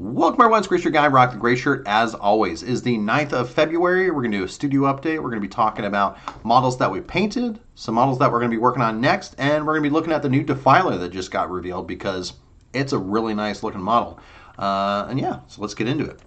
Welcome everyone, it's Gray Shirt Guy, Rock the Gray Shirt. As always, is the 9th of February. We're going to do a studio update. We're going to be talking about models that we painted, some models that we're going to be working on next, and we're going to be looking at the new Defiler that just got revealed because it's a really nice looking model. And yeah, so let's get into it.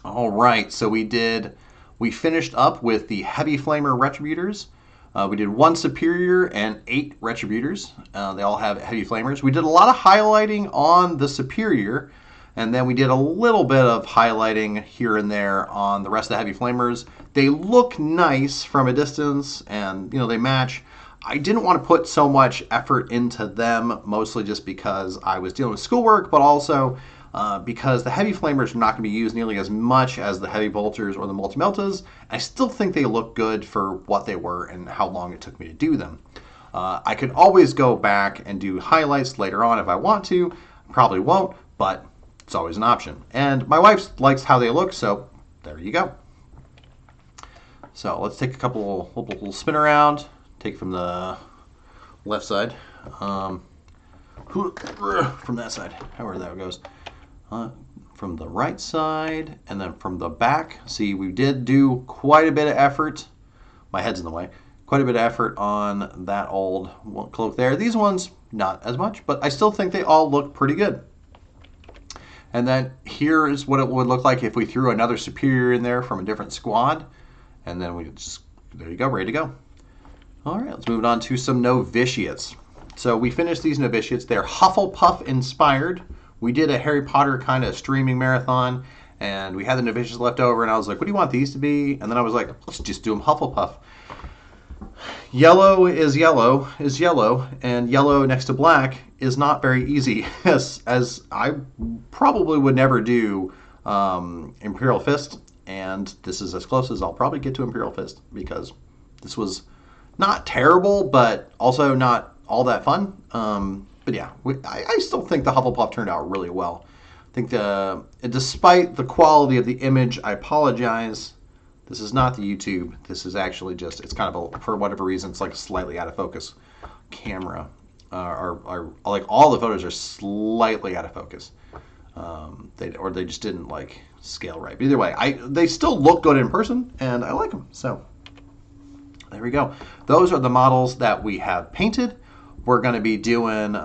All right, so we finished up with the Heavy Flamer Retributors. We did 1 Superior and 8 Retributors. They all have Heavy Flamers. We did a lot of highlighting on the Superior, and then we did a little bit of highlighting here and there on the rest of the Heavy Flamers. They look nice from a distance, and they match. I didn't want to put so much effort into them, mostly just because I was dealing with schoolwork, but also because the Heavy Flamers are not going to be used nearly as much as the Heavy Bolters or the Multi-Meltas. I still think they look good for what they were and how long it took me to do them. I could always go back and do highlights later on if I want to. Probably won't, but it's always an option. And my wife likes how they look, so there you go. So let's take a little spin around. Take from the left side. From that side, however that goes. From the right side, and then from the back. See, we did do quite a bit of effort. My head's in the way. Quite a bit of effort on that old cloak there. These ones, not as much, but I still think they all look pretty good. And then here is what it would look like if we threw another Superior in there from a different squad. And then we just, there you go, ready to go. All right, let's move on to some novitiates. So we finished these novitiates. They're Hufflepuff inspired. We did a Harry Potter kind of streaming marathon, and we had the novitiates left over, and I was like, what do you want these to be? And then I was like, let's just do them Hufflepuff. Yellow, and yellow next to black is not very easy, as I probably would never do Imperial Fist, and this is as close as I'll probably get to Imperial Fist, because this was not terrible, but also not all that fun. But yeah, I still think the Hufflepuff turned out really well. I think despite the quality of the image, I apologize. This is not the YouTube. This is actually just, it's kind of, for whatever reason, it's like a slightly out of focus camera. Or like all the photos are slightly out of focus. They just didn't like scale right. But either way, they still look good in person, and I like them. So there we go. Those are the models that we have painted. We're going to be doing,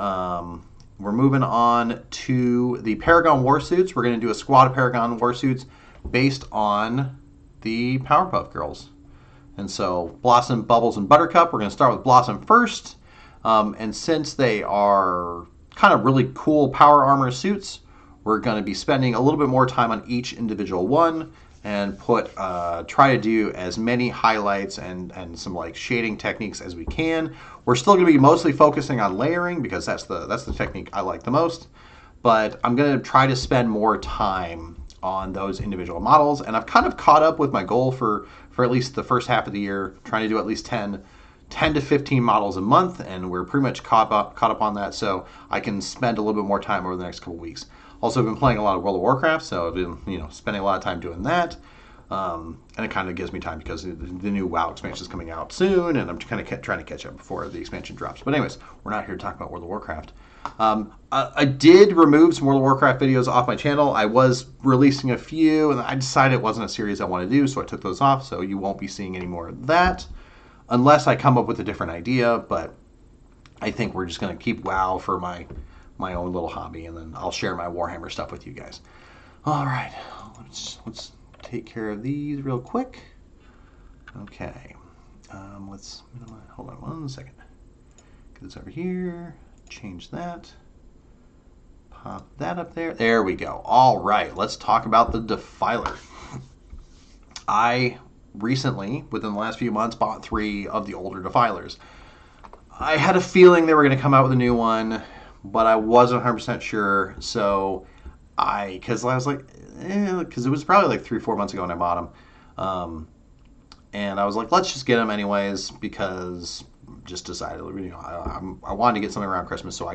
we're moving on to the Paragon Warsuits. We're going to do a squad of Paragon Warsuits based on the Powerpuff Girls. And so Blossom, Bubbles, and Buttercup, we're going to start with Blossom first. And since they are kind of really cool power armor suits, we're going to be spending a little bit more time on each individual one and try to do as many highlights and some like shading techniques as we can. We're still going to be mostly focusing on layering because that's the technique I like the most. But I'm going to try to spend more time on those individual models, and I've kind of caught up with my goal for at least the first half of the year, trying to do at least 10 to 15 models a month, and we're pretty much caught up on that, so I can spend a little bit more time over the next couple weeks. Also, I've been playing a lot of World of Warcraft, so I've been spending a lot of time doing that, and it kind of gives me time because the new WoW expansion is coming out soon, and I'm kind of trying to catch up before the expansion drops. But anyways, we're not here to talk about World of Warcraft. I did remove some World of Warcraft videos off my channel. I was releasing a few, and I decided it wasn't a series I want to do, so I took those off, so you won't be seeing any more of that, unless I come up with a different idea, but I think we're just going to keep WoW for my own little hobby, and then I'll share my Warhammer stuff with you guys. All right, let's take care of these real quick. Okay, let's hold on 1 second. Get this over here. Change that. Pop that up there. There we go. All right, let's talk about the Defiler. I recently, within the last few months, bought 3 of the older Defilers. I had a feeling they were going to come out with a new one, but I wasn't 100% sure. So because I was like, because it was probably like 3-4 months ago when I bought them. And I was like, let's just get them anyways, because just decided, I wanted to get something around Christmas. So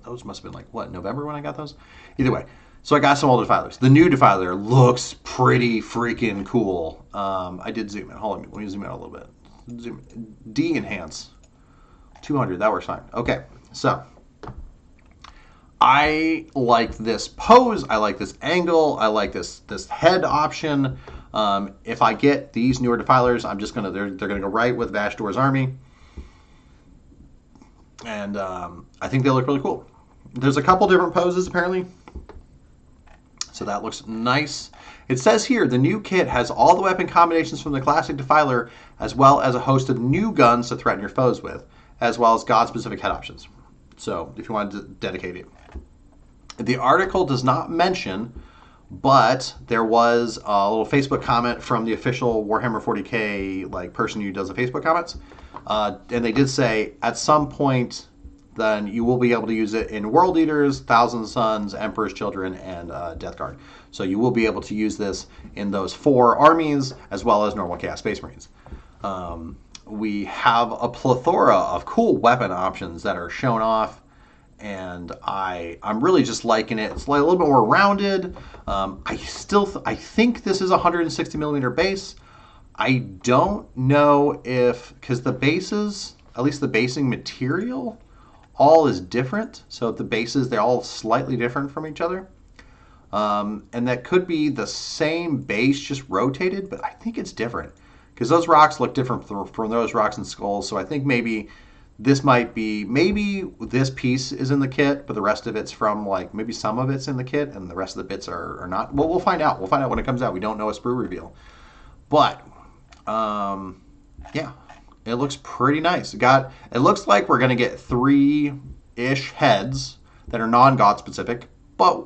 those must have been like, November when I got those? Either way. So I got some old Defilers. The new Defiler looks pretty freaking cool. I did zoom in. Hold on, let me zoom in a little bit. Zoom D enhance. 200, that works fine. Okay, so I like this pose. I like this angle. I like this head option. If I get these newer Defilers, I'm just gonna they're gonna go right with Vashdor's army, and I think they look really cool. There's a couple different poses apparently, so that looks nice. It says here the new kit has all the weapon combinations from the classic Defiler, as well as a host of new guns to threaten your foes with, as well as god-specific head options. So if you want to dedicate it. The article does not mention, but there was a little Facebook comment from the official Warhammer 40k like person who does the Facebook comments, and they did say at some point then you will be able to use it in World Eaters, Thousand Sons, Emperor's Children, and Death Guard. So you will be able to use this in those 4 armies as well as normal Chaos Space Marines. We have a plethora of cool weapon options that are shown off, and I'm really just liking it. It's like a little bit more rounded. I think this is a 160 millimeter base. I don't know if, because the bases, at least the basing material, all is different. So the bases, they're all slightly different from each other. And that could be the same base just rotated, but I think it's different because those rocks look different from those rocks and skulls. So I think maybe this might be, maybe this piece is in the kit, but the rest of it's from like, maybe some of it's in the kit and the rest of the bits are not. Well, we'll find out. We'll find out when it comes out. We don't know a sprue reveal. But, yeah, it looks pretty nice. It looks like we're going to get 3-ish heads that are non-god specific, but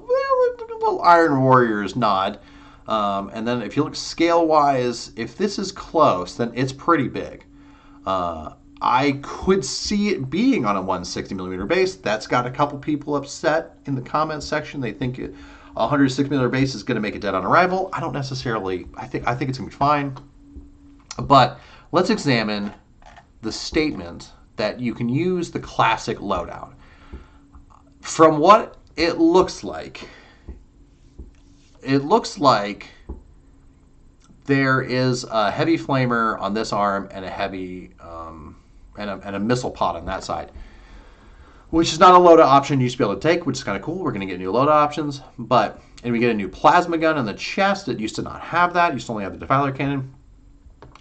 little Iron Warriors nod. And then if you look scale-wise, if this is close, then it's pretty big. I could see it being on a 160 millimeter base. That's got a couple people upset in the comments section. They think a 160 millimeter base is going to make it dead on arrival. I don't necessarily. I think it's going to be fine. But let's examine the statement that you can use the classic loadout. From what it looks like there is a heavy flamer on this arm and a heavy and a missile pod on that side, which is not a loadout option you used to be able to take, which is kind of cool. We're going to get new loadout options, and we get a new plasma gun in the chest. It used to not have that. It used to only have the Defiler cannon.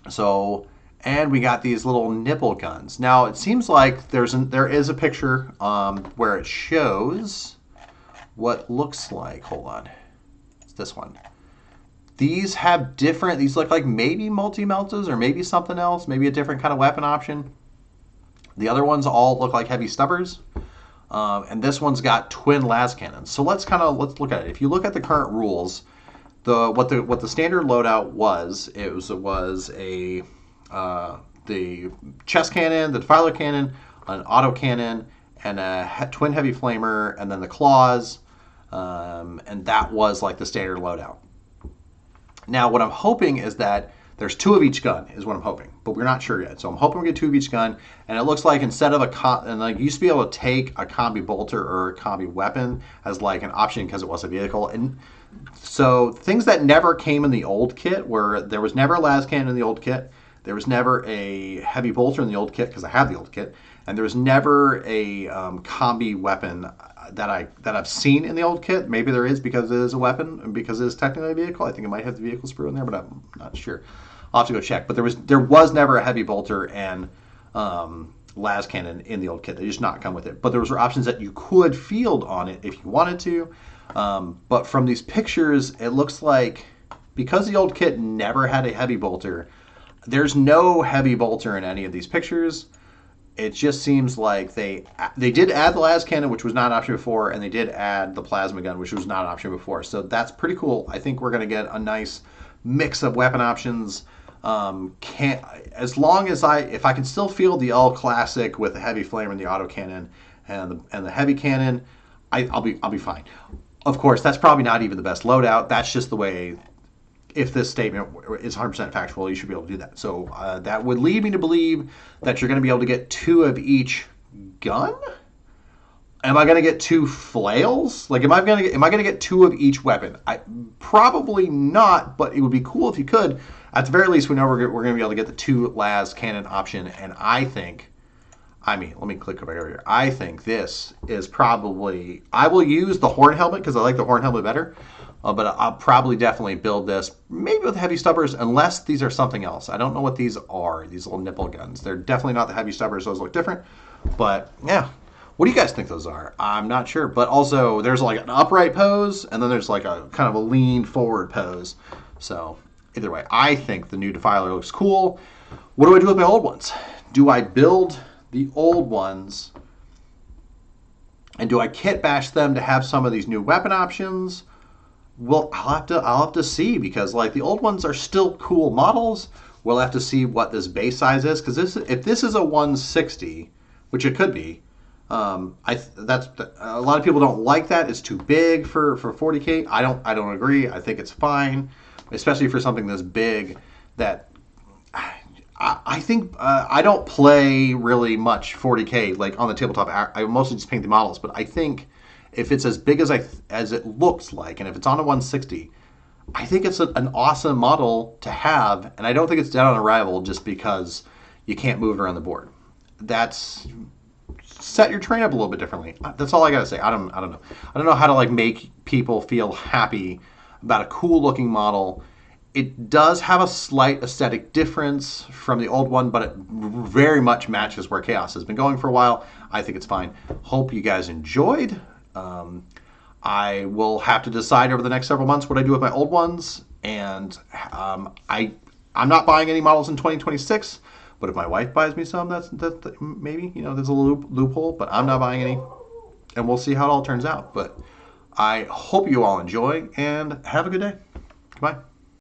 So, and we got these little nipple guns. Now it seems like there is a picture where it shows what looks like. Hold on, it's this one. These have different. These look like maybe multi-meltas or maybe something else. Maybe a different kind of weapon option. The other ones all look like heavy stubbers, and this one's got twin las cannons. So let's look at it. If you look at the current rules, what the standard loadout was, it was the chest cannon, the Defiler cannon, an auto cannon, and a twin heavy flamer, and then the claws, and that was like the standard loadout. Now, what I'm hoping is that there's 2 of each gun, is what I'm hoping, but we're not sure yet. So I'm hoping we get 2 of each gun, and it looks like instead of and like you used to be able to take a combi bolter or a combi weapon as like an option because it was a vehicle, and so things that never came in the old kit were there was never a las cannon in the old kit, there was never a heavy bolter in the old kit because I have the old kit, and there was never a combi weapon that I've seen in the old kit. Maybe there is because it is a weapon and because it is technically a vehicle. I think it might have the vehicle sprue in there, but I'm not sure. I'll have to go check. But there was never a heavy bolter and las cannon in the old kit. They just not come with it. But there were options that you could field on it if you wanted to. But from these pictures, it looks like because the old kit never had a heavy bolter, there's no heavy bolter in any of these pictures. It just seems like they did add the las cannon, which was not an option before, and they did add the plasma gun, which was not an option before. So that's pretty cool. I think we're going to get a nice mix of weapon options. As long as if I can still feel the all classic with the heavy flamer and the auto cannon and the heavy cannon, I'll be fine. Of course, that's probably not even the best loadout. That's just the way. If this statement is 100% factual, you should be able to do that. So that would lead me to believe that you're going to be able to get 2 of each gun. Am I going to get 2 flails? Like, am I going to get 2 of each weapon? Probably not, but it would be cool if you could. At the very least, we know we're going to be able to get the 2 las cannon option, and I think I mean, let me click over here. I think this is probably. I will use the horn helmet because I like the horn helmet better. But I'll probably definitely build this maybe with heavy stubbers, unless these are something else. I don't know what these are. These little nipple guns. They're definitely not the heavy stubbers. Those look different. But yeah, what do you guys think those are? I'm not sure. But also, there's like an upright pose, and then there's like a kind of a lean forward pose. So either way, I think the new Defiler looks cool. What do I do with my old ones? Do I build the old ones, and do I kit bash them to have some of these new weapon options? Well, I'll have to see, because like the old ones are still cool models. We'll have to see what this base size is, because if this is a 160, which it could be, that's a lot of people don't like that. It's too big for 40K. I don't agree. I think it's fine, especially for something this big. That I think I don't play really much 40K like on the tabletop. I mostly just paint the models, but I think if it's as big as it looks like, and if it's on a 160, I think it's an awesome model to have, and I don't think it's dead on arrival just because you can't move it around the board. That's set your train up a little bit differently. That's all I gotta say. I don't know. I don't know how to like make people feel happy about a cool looking model. It does have a slight aesthetic difference from the old one, but it very much matches where Chaos has been going for a while. I think it's fine. Hope you guys enjoyed. I will have to decide over the next several months what I do with my old ones, and I'm not buying any models in 2026. But if my wife buys me some, that's maybe there's a loophole. But I'm not buying any, and we'll see how it all turns out. But I hope you all enjoy and have a good day. Goodbye.